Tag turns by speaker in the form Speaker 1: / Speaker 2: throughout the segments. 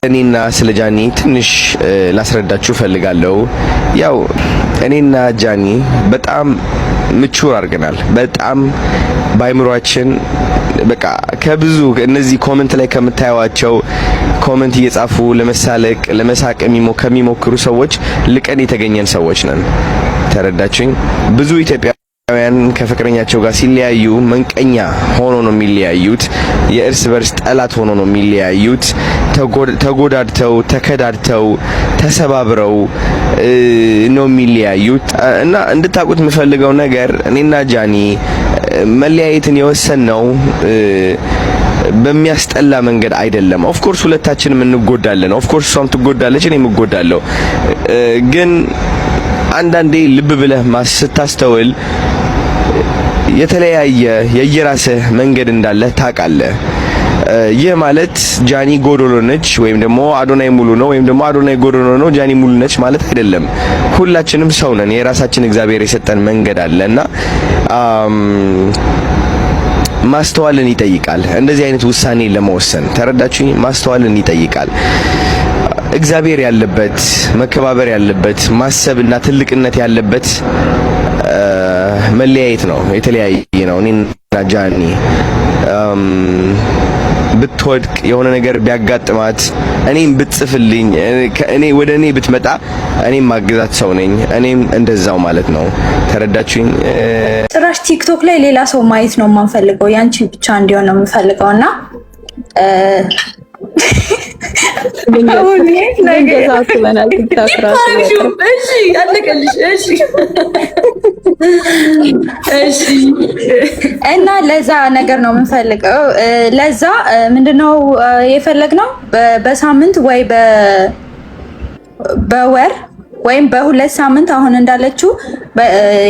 Speaker 1: እኔና ስለ ጃኒ ትንሽ ላስረዳችሁ ፈልጋለሁ። ያው እኔና ጃኒ በጣም ምቹር አድርገናል። በጣም ባይምሯችን በቃ ከብዙ እነዚህ ኮሜንት ላይ ከምታዩዋቸው ኮሜንት እየጻፉ ለመሳለቅ ለመሳቅ ከሚሞክሩ ሰዎች ልቀን የተገኘን ሰዎች ነን። ተረዳችሁኝ? ብዙ ኢትዮጵያውያን ከፍቅረኛቸው ጋር ሲለያዩ መንቀኛ ሆኖ ነው የሚለያዩት። የእርስ በርስ ጠላት ሆኖ ነው የሚለያዩት። ተጎዳድተው ተከዳድተው ተሰባብረው ነው የሚለያዩት። እና እንድታውቁት የምፈልገው ነገር እኔና ጃኒ መለያየትን የወሰንነው በሚያስጠላ መንገድ አይደለም። ኦፍ ኮርስ ሁለታችንም እንጎዳለን። ኦፍ ኮርስ እሷም ትጎዳለች፣ እኔም እጎዳለሁ። ግን አንዳንዴ ልብ ብለህ ስታስተውል የተለያየ የየራስህ መንገድ እንዳለ ታውቃለህ። ይህ ማለት ጃኒ ጎዶሎ ነች ወይም ደግሞ አዶናይ ሙሉ ነው ወይም ደግሞ አዶናይ ጎዶሎ ነው ጃኒ ሙሉ ነች ማለት አይደለም። ሁላችንም ሰው ነን። የራሳችን እግዚአብሔር የሰጠን መንገድ አለና ማስተዋልን ይጠይቃል። እንደዚህ አይነት ውሳኔ ለመወሰን ተረዳችሁኝ? ማስተዋልን ይጠይቃል። እግዚአብሔር ያለበት መከባበር ያለበት ማሰብና ትልቅነት ያለበት መለያየት ነው። የተለያየ ነው። እኔና ጃኒ ብትወድቅ የሆነ ነገር ቢያጋጥማት እኔም ብትጽፍልኝ እኔ ወደ እኔ ብትመጣ እኔም ማግዛት ሰው ነኝ። እኔም እንደዛው ማለት ነው። ተረዳችሁኝ?
Speaker 2: ጭራሽ ቲክቶክ ላይ ሌላ ሰው ማየት ነው የማንፈልገው፣ ያንቺ ብቻ እንዲሆን ነው የምፈልገውና እና ለዛ ነገር ነው የምንፈልገው። ለዛ ምንድነው የፈለግነው በሳምንት ወይ በወር ወይም በሁለት ሳምንት አሁን እንዳለችው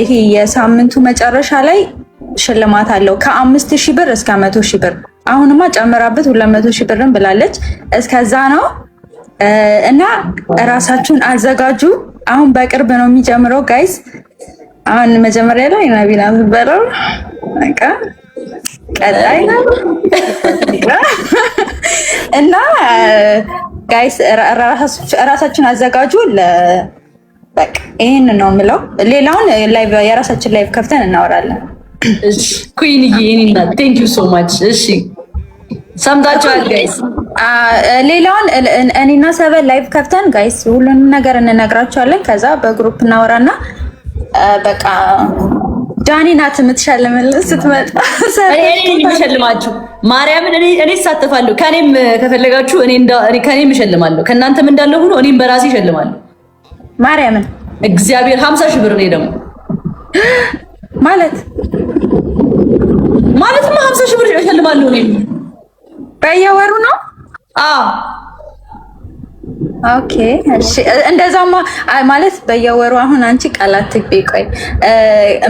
Speaker 2: ይሄ የሳምንቱ መጨረሻ ላይ ሽልማት አለው ከ5000 ብር እስከ 100000 ብር። አሁንማ ጨምራበት 200,000 ብርን ብላለች። እስከዛ ነው እና ራሳችሁን አዘጋጁ። አሁን በቅርብ ነው የሚጀምረው ጋይስ። አሁን መጀመሪያ ላይ ነቢና ዝበረው በቃ ቀጣይ ነው እና ጋይስ ራሳችሁን አዘጋጁ። በቃ ይሄን ነው የምለው። ሌላውን ላይቭ የራሳችን ላይቭ ከፍተን እናወራለን።
Speaker 3: እሺ ኩይንዬ እኔና ቴንክ ዩ ሶ ማች። እሺ ሰምታችኋል ጋይስ።
Speaker 2: ሌላውን እኔና ሰበን ላይቭ ከፍተን ጋይስ ሁሉንም ነገር እንነግራችኋለን። ከዛ በግሩፕ እናወራና በቃ ጃኒ ናት የምትሸልምልን ስትመጣ።
Speaker 3: እኔ የምሸልማችሁ ማርያምን እኔ እሳተፋለሁ። ከኔም ከፈለጋችሁ ከኔም እሸልማለሁ። ከእናንተም እንዳለ ሆኖ እኔም በራሴ እሸልማለሁ።
Speaker 2: ማርያምን
Speaker 3: እግዚአብሔር 50,000 ብር ነው ደግሞ ማለትማ 50,000 ብር እሸልማለሁ እኔ
Speaker 2: በየወሩ ነው። ኦኬ እሺ፣ እንደዛማ ማለት በየወሩ አሁን አንቺ ቃላት ትግቢ። ቆይ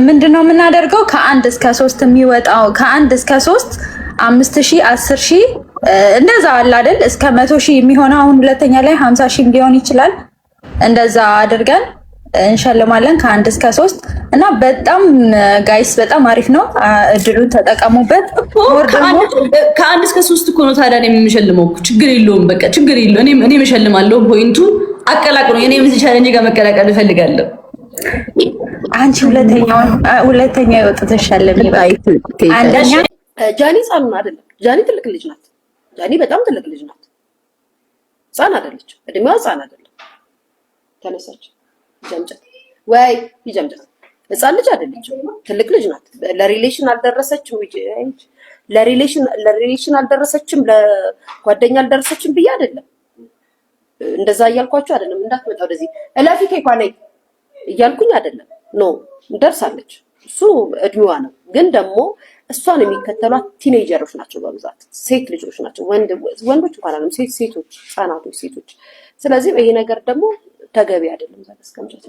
Speaker 2: ምንድነው የምናደርገው? ከ1 እስከ 3 የሚወጣው ከ1 እስከ 3 5,000 10,000 እንደዛ አለ አይደል? እስከ 100,000 የሚሆነው አሁን ሁለተኛ ላይ 50,000 ሊሆን ይችላል። እንደዛ አድርገን እንሸልማለን ከ1 እስከ 3 እና በጣም ጋይስ በጣም አሪፍ ነው። እድሉን ተጠቀሙበት።
Speaker 3: ከ1 እስከ 3 እኮ ነው ታዲያ የምሸልመው። ችግር የለውም በቃ ችግር የለውም። እኔ እሸልማለሁ። ፖይንቱ አቀላቅሎ እኔ ምን ቻሌንጅ ጋር መቀላቀል እፈልጋለሁ።
Speaker 2: አንቺ ሁለተኛ ይወጣ ተሸልሚ። አንደኛ
Speaker 4: ጃኒ ህፃን አይደለም። ጃኒ ትልቅ ልጅ ናት። ጃኒ በጣም ትልቅ ልጅ ናት። ህፃን አይደለች። እድሜዋ ህፃን አይደለም። ተነሳች ጀምጨት ወይ ይጀምጨት። ህፃን ልጅ አይደለችም። ትልቅ ልጅ ናት። ለሪሌሽን አልደረሰችም። ለሪሌሽን አልደረሰችም። ለጓደኛ አልደረሰችም ብዬ አይደለም። እንደዛ እያልኳችሁ አይደለም። እንዳትመጣ ወደዚህ እላፊ ከይኳ ላይ እያልኩኝ አይደለም። ኖ ደርሳለች። እሱ እድሜዋ ነው። ግን ደግሞ እሷን የሚከተሏት ቲኔጀሮች ናቸው። በብዛት ሴት ልጆች ናቸው። ወንዶች እንኳን አይደለም። ሴቶች፣ ህፃናቶች፣ ሴቶች። ስለዚህ ይሄ ነገር ደግሞ ተገቢ አይደለም። ዘስከምጨት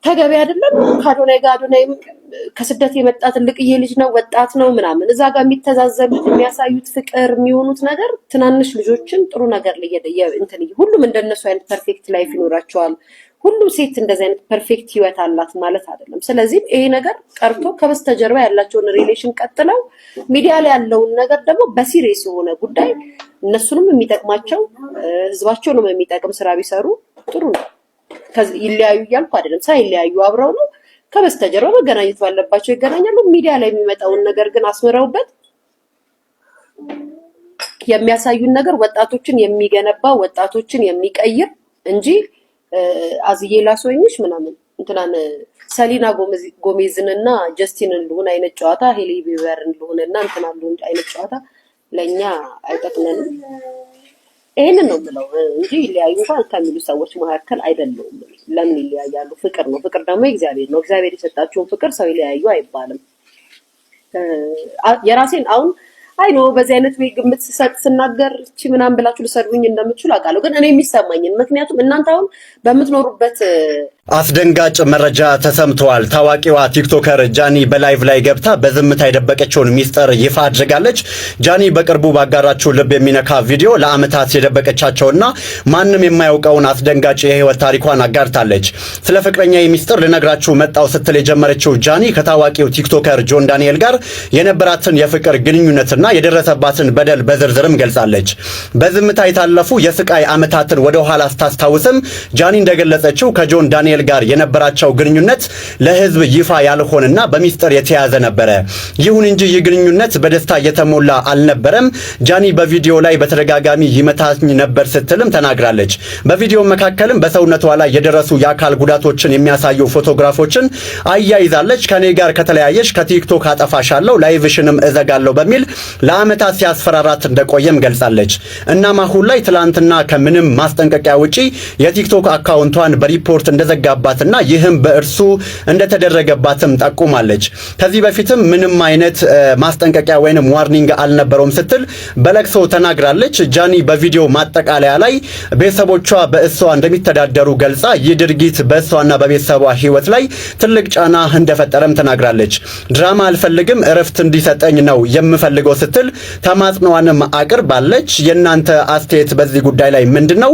Speaker 4: ተገቢ አይደለም። ከአዶናይ ጋር አዶናይ ከስደት የመጣ ትልቅዬ ልጅ ነው፣ ወጣት ነው ምናምን እዛ ጋር የሚተዛዘሉት የሚያሳዩት ፍቅር የሚሆኑት ነገር ትናንሽ ልጆችን ጥሩ ነገር እንትን ሁሉም እንደነሱ አይነት ፐርፌክት ላይፍ ይኖራቸዋል። ሁሉም ሴት እንደዚህ አይነት ፐርፌክት ህይወት አላት ማለት አይደለም። ስለዚህ ይሄ ነገር ቀርቶ ከበስተጀርባ ያላቸውን ሪሌሽን ቀጥለው ሚዲያ ላይ ያለውን ነገር ደግሞ በሲሪየስ የሆነ ጉዳይ እነሱንም የሚጠቅማቸው ህዝባቸውንም የሚጠቅም ስራ ቢሰሩ ጥሩ ነው። ይለያዩ እያልኩ አይደለም፣ ሳይለያዩ አብረው ነው ከበስተጀርባ መገናኘት ባለባቸው ይገናኛሉ። ሚዲያ ላይ የሚመጣውን ነገር ግን አስምረውበት የሚያሳዩን ነገር ወጣቶችን የሚገነባ ወጣቶችን የሚቀይር እንጂ አዝዬ ላስወኝሽ ምናምን እንትናን ሰሊና ጎሜዝንና ጀስቲንን ልሁን አይነት ጨዋታ ሄሊ ቢበርን ልሁንና እንትናን ልሁን አይነት ጨዋታ ለኛ አይጠቅመንም። ይሄንን ነው የምለው እንጂ ይለያዩ እንኳን ከሚሉ ሰዎች መካከል አይደለም። ለምን ይለያያሉ? ፍቅር ነው። ፍቅር ደግሞ እግዚአብሔር ነው። እግዚአብሔር የሰጣቸውን ፍቅር ሰው ይለያዩ አይባልም። የራሴን አሁን አይ ነው በዚህ አይነት ወይ ግምት ስናገር እቺ ምናምን ብላችሁ ልሰድቡኝ እንደምትችሉ አውቃለሁ። ግን እኔ የሚሰማኝን ምክንያቱም እናንተ አሁን በምትኖሩበት
Speaker 5: አስደንጋጭ መረጃ ተሰምቷል። ታዋቂዋ ቲክቶከር ጃኒ በላይቭ ላይ ገብታ በዝምታ የደበቀችውን ሚስጥር ይፋ አድርጋለች። ጃኒ በቅርቡ ባጋራችው ልብ የሚነካ ቪዲዮ ለአመታት የደበቀቻቸውና ማንም የማያውቀውን አስደንጋጭ የህይወት ታሪኳን አጋርታለች። ስለ ፍቅረኛ ሚስጥር ልነግራችሁ መጣው ስትል የጀመረችው ጃኒ ከታዋቂው ቲክቶከር ጆን ዳንኤል ጋር የነበራትን የፍቅር ግንኙነትና የደረሰባትን በደል በዝርዝርም ገልጻለች። በዝምታ የታለፉ የስቃይ አመታትን ወደ ኋላ ስታስታውስም ጃኒ እንደገለጸችው ከጆን ዳንኤል ጋር የነበራቸው ግንኙነት ለህዝብ ይፋ ያልሆነና በሚስጥር የተያዘ ነበረ። ይሁን እንጂ ይህ ግንኙነት በደስታ የተሞላ አልነበረም። ጃኒ በቪዲዮ ላይ በተደጋጋሚ ይመታኝ ነበር ስትልም ተናግራለች። በቪዲዮ መካከልም በሰውነቷ ላይ የደረሱ የአካል ጉዳቶችን የሚያሳዩ ፎቶግራፎችን አያይዛለች። ከኔ ጋር ከተለያየሽ ከቲክቶክ አጠፋሻለሁ፣ ላይቭሽንም እዘጋለሁ በሚል ለአመታት ሲያስፈራራት እንደቆየም ገልጻለች። እናም አሁን ላይ ትላንትና ከምንም ማስጠንቀቂያ ውጪ የቲክቶክ አካውንቷን በሪፖርት እንደዘጋባትና ይህም በእርሱ እንደተደረገባትም ጠቁማለች። ከዚህ በፊትም ምንም አይነት ማስጠንቀቂያ ወይንም ዋርኒንግ አልነበረውም ስትል በለቅሶ ተናግራለች። ጃኒ በቪዲዮ ማጠቃለያ ላይ ቤተሰቦቿ በእሷ እንደሚተዳደሩ ገልጻ ይህ ድርጊት በእሷና በቤተሰቧ ህይወት ላይ ትልቅ ጫና እንደፈጠረም ተናግራለች። ድራማ አልፈልግም፣ እረፍት እንዲሰጠኝ ነው የምፈልገው ስትል ተማጽኗንም አቅርባለች። የእናንተ አስተያየት በዚህ ጉዳይ ላይ ምንድነው?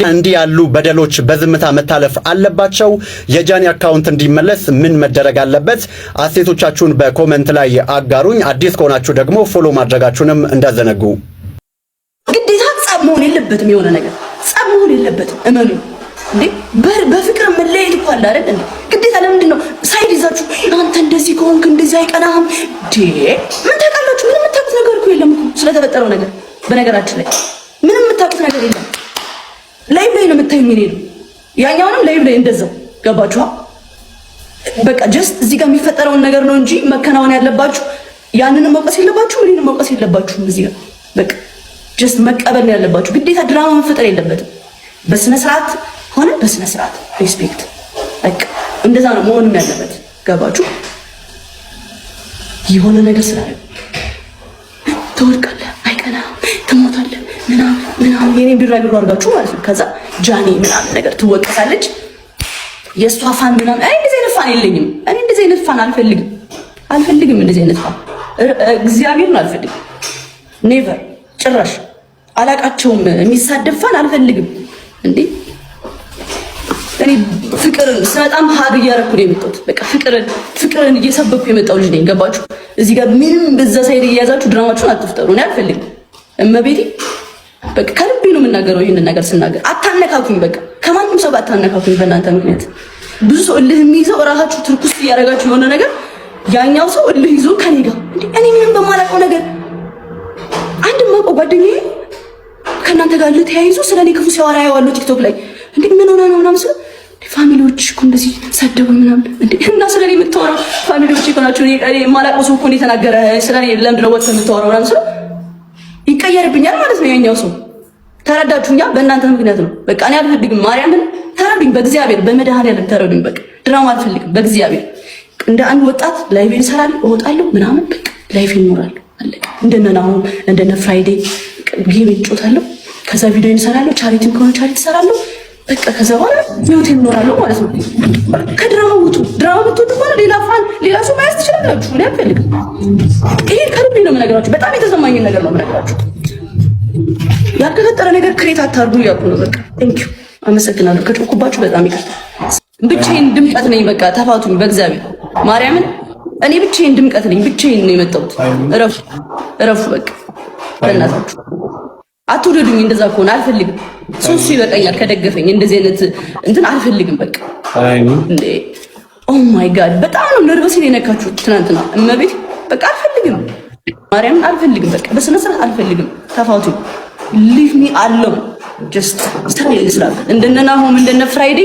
Speaker 5: እንዲህ ያሉ በደሎች በዝምታ መታለፍ አለባቸው? የጃኒ አካውንት እንዲመለስ ምን መደረግ አለበት? አስተያየቶቻችሁን በኮሜንት ላይ አጋሩኝ። አዲስ ከሆናችሁ ደግሞ ፎሎ ማድረጋችሁንም እንዳዘነጉ።
Speaker 3: ግዴታ ጸብ መሆን የለበትም። የሆነ ነገር ጸብ መሆን የለበትም። እመኑ እንዴ በፍቅር መለየት እኮ አለ አይደል እንዴ? ግዴታ ለምንድን ነው ሳይድ ይዛችሁ አንተ እንደዚህ ከሆንክ እንደዚህ አይቀናህም እንዴ? ምን ታውቃላችሁ? ምንም የምታውቁት ነገር እኮ የለም እኮ ስለተፈጠረው ነገር። በነገራችን ላይ ምንም የምታውቁት ነገር የለም። ላይቭ ላይ ነው የምታዩኝ እኔ ነው ያኛውንም ላይቭ ላይ እንደዛው ገባችሁ? በቃ ጀስት እዚህ ጋር የሚፈጠረውን ነገር ነው እንጂ መከናወን ያለባችሁ ያንንም መውቀስ የለባችሁ፣ ምንም መውቀስ የለባችሁም። እዚህ ጋር በቃ ጀስት መቀበል ነው ያለባችሁ። ግዴታ ድራማ መፈጠር የለበትም። በስነ ስርዓት ሆነ በስነ ስርዓት ሪስፔክት፣ በቃ እንደዛ ነው መሆንም ያለበት። ገባችሁ? የሆነ ነገር ስላለ ትወድቃለህ፣ አይቀናም፣ ትሞታለህ ምናምን የኔ ቢራቢሮ አድርጋችሁ ማለት ነው። ከዛ ጃኒ ምናምን ነገር ትወቀሳለች። የእሷ ፋን ምናምን አይ እንደዚህ አይነት ፋን የለኝም እኔ እንደዚህ አይነት ፋን አልፈልግም እንደዚህ አይነት ፋን እግዚአብሔርን አልፈልግም። ኔቨር ጭራሽ አላቃቸውም። የሚሳደብ ፋን አልፈልግም እንዴ። እኔ ፍቅርን በጣም ሀግ እያደረኩ ነው የመጣሁት። በቃ ፍቅርን እየሰበኩ የመጣው ልጅ ነኝ። ገባችሁ? እዚህ ጋር ምንም በዛ ሳይድ እየያዛችሁ ድራማችሁን አትፍጠሩ። እኔ አልፈልግም። እመቤቴ በቃ ከልቤ ነው የምናገረው። ይሄንን ነገር ስናገር አታነካኩኝ። በቃ ከማንም ሰው ጋር አታነካኩኝ። በእናንተ ምክንያት ብዙ ሰው እልህ የሚይዘው እራሳችሁ ትርኩስ እያደረጋችሁ የሆነ ነገር ያኛው ሰው እልህ ይዞ ከኔ ጋር እኔ ምንም በማላውቀው ነገር አንድ ማውቀው ጓደኛዬ ከእናንተ ጋር ልተያይዞ ስለኔ ክፉ ሲያወራ ያዋለው ቲክቶክ ላይ እንዴ ምን ሆነ ነው ምናምን ስለ ፋሚሊዎች እኮ እንደዚህ ሰደቡኝ ምናምን እንዴ እና ስለኔ የምታወራው ፋሚሊዎች እኮ ናቸው። እኔ የማላውቀው ሰው እኮ እንደተናገረ ስለኔ ለምንድን ነው ወጥተህ የምታወራው ምናምን ስለ ይቀየርብኛል ማለት ነው ያኛው ሰው። ተረዳችሁኛ? በእናንተ ምክንያት ነው። በቃ እኔ አልፈልግም። ማርያምን ተረዱኝ፣ በእግዚአብሔር በመድኃኒዓለም ተረዱኝ። በቃ ድራማ አልፈልግም በእግዚአብሔር። እንደ አንድ ወጣት ላይቭ እሰራለሁ፣ እወጣለሁ ምናምን በቃ ላይቭ ይኖራል። አለቀ። እንደነ ናሆም እንደነ ፍራይዴ ጌም እጮታለሁ። ከዛ ቪዲዮ እሰራለሁ፣ ቻሪቲም ከሆነ ቻሪቲ እሰራለሁ። በቃ ከዛ በኋላ ህይወት ይኖራለሁ ማለት ነው። ከድራማ ውጡ። ድራማ ብትወጡ በኋላ ሌላ ሰው ማየት ትችላላችሁ። እኔ አልፈልግም። ይሄ ከልቤ ነው የምነግራችሁ። በጣም የተሰማኝን ነገር ነው የምነግራችሁ። ያልተፈጠረ ነገር ክሬት አታርጉ እያልኩ ነው። በቃ ቴንኪው፣ አመሰግናለሁ። ከጮኩባችሁ በጣም ይቅርታ። ብቻዬን ድምቀት ነኝ። በቃ ተፋቱኝ በእግዚአብሔር ማርያምን። እኔ ብቻዬን ድምቀት ነኝ። ብቻዬን ነው የመጣሁት። እረፉ በቃ በእናታችሁ። አትውደዱኝ። እንደዛ ከሆነ አልፈልግም። ሶስቱ ይበቃኛል ከደገፈኝ። እንደዚህ አይነት እንትን አልፈልግም። በቃ እንዴ ኦ ማይ ጋድ በጣም ነው ነርቨስን የነካችሁት ትናንትና። እመቤት በቃ አልፈልግም። ማርያምን አልፈልግም። በቃ በስነ ስርዓት አልፈልግም። ተፋቱ። ሊቭ ሚ አለው ጀስት ስታይል ስላል እንደነ ናሆም እንደነ ፍራይዴ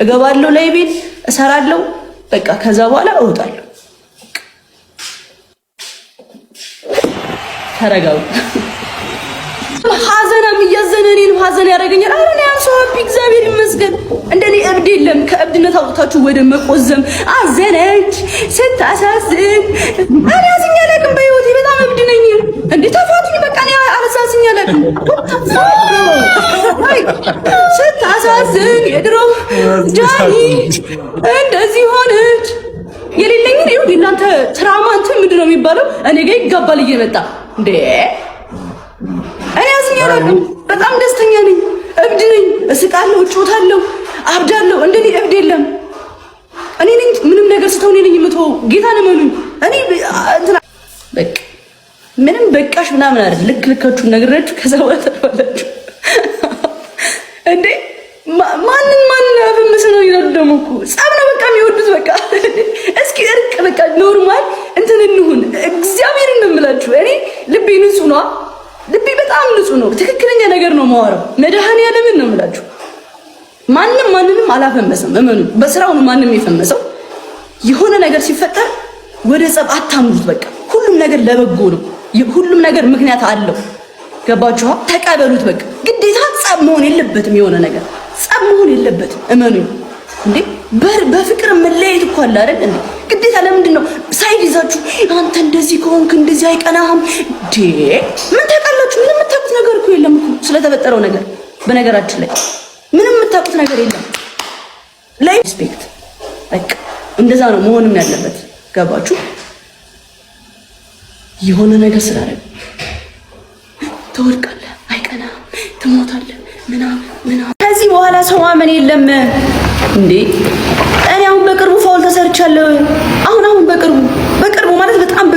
Speaker 3: እገባለሁ ላይ ቤት እሰራለሁ። በቃ ከዛ በኋላ እወጣለሁ። ተረጋጉ። ሐዘናም እያዘነ እኔንም ሐዘን ያደርገኛል። አረ እኔ አም ሶ ሃፒ እግዚአብሔር ይመስገን። እንደኔ እብድ የለም። ከእብድነት አውጥታችሁ ወደ መቆዘም አዘነች ስታሳዝን። እኔ አዝኛ አላውቅም በህይወቴ በጣም እብድ ነኝ። እንዴ ተፋቱኝ በቃ እኔ አላሳዝኛ አላውቅም። ስታሳዝን የድሮ ጃኒ እንደዚህ ሆነች። የሌለኝ ነው እናንተ ትራማ እንትን ምንድን ነው የሚባለው? እኔ ጋር ይጋባል እየመጣ እንዴ እኔ አዝኛለሁ። በጣም ደስተኛ ነኝ። እብድ ነኝ። እስቃለሁ፣ እጮታለሁ፣ አብዳለሁ። እንደኔ እብድ የለም። እኔ ነኝ ምንም ነገር ስተው እኔ ነኝ የምተወው። ጌታን እመኑኝ። እኔ እንትና በቃ ምንም በቃሽ ምናምን አይደል። ልክ ልካችሁን ነግራችሁ ከዛ ወጣላችሁ እንዴ ማንን አፈመሰ ነው ይላሉ። ደግሞ እኮ ጸብ ነው በቃ የሚወዱት። በቃ እስኪ እርቅ በቃ ኖርማል እንትን እንሁን። እግዚአብሔርን ነው የምላችሁ። እኔ ልቤ ንጹህ ነው። ልቤ በጣም ንጹህ ነው። ትክክለኛ ነገር ነው የማወራው። መድኃኒዓለምን ነው የምላችሁ። ማንንም አላፈመሰም። እመኑ። በስራው ነው ማንም የፈመሰው። የሆነ ነገር ሲፈጠር ወደ ጸብ አታምሩት። በቃ ሁሉም ነገር ለበጎ ነው። ሁሉም ነገር ምክንያት አለው። ገባችሁ? ተቀበሉት። በቃ ግዴታ ጸብ መሆን የለበትም። የሆነ ነገር ጸብ መሆን የለበትም። እመኑ እንዴ በፍቅር መለያየት እኮ አለ አይደል እንዴ? ግዴታ ለምንድን ነው ሳይድ ይዛችሁ አንተ እንደዚህ ከሆንክ እንደዚህ አይቀናህም እንዴ? ምን ታውቃላችሁ? ምንም የምታውቁት ነገር እኮ የለም እኮ ስለተፈጠረው ነገር። በነገራችን ላይ ምንም የምታውቁት ነገር የለም። ላይ ሪስፔክት በቃ እንደዛ ነው መሆንም ያለበት። ገባችሁ? የሆነ ነገር ስላደረግ ትወድቃለህ፣ አይቀናህም፣ ትሞታለህ ምናምን። ከዚህ በኋላ ሰው ማመን የለም እንዴ። እኔ አሁን በቅርቡ ፋውል ተሰርቻለሁ። አሁን በቅርቡ ማለት በጣም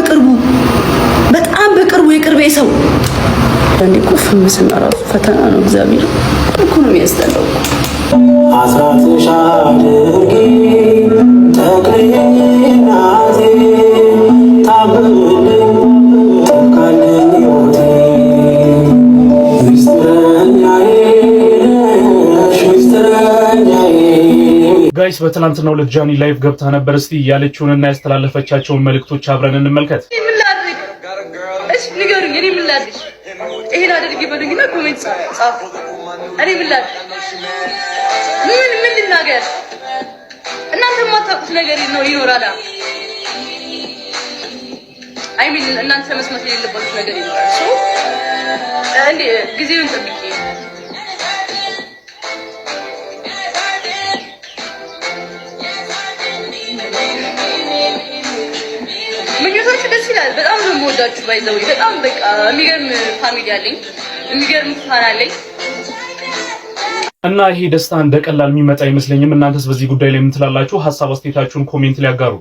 Speaker 3: በቅርቡ የቅርቤ ሰው እንዴ ኮፍ ምስና ራሱ ፈተና ነው። እግዚአብሔር እኮ ነው የሚያስጠላው። አሳትሻለሁ ተክለናቴ
Speaker 6: ጋይስ በትናንትናው ዕለት ጃኒ ላይቭ ገብታ ነበር። እስቲ ያለችውንና ያስተላለፈቻቸውን መልእክቶች አብረን እንመልከት።
Speaker 3: እሺ ንገሩኝ፣ እኔ ምን ላድርግ? ይሄን አድርጊ በሉኝና ኮሜንት ጻፉ። እኔ ምን ላድርግ? ምን ልናገር? እናንተ የማታውቁት ነገር ነው ይኖራል። አይ ሚን እናንተ መስማት የሌለባችሁ ነገር ይኖራል። ሶ እንዴ ጊዜውን ጠብቂ። ምኞቶች ደስ ይላል። በጣም ነው የምወዳችሁ። ባይዘው በጣም በቃ የሚገርም ፋሚሊ አለኝ፣ የሚገርም ፋራ አለኝ
Speaker 6: እና ይሄ ደስታ እንደቀላል የሚመጣ አይመስለኝም። እናንተስ በዚህ ጉዳይ ላይ ምን ትላላችሁ? ሐሳብ አስተያየታችሁን ኮሜንት ላይ አጋሩ።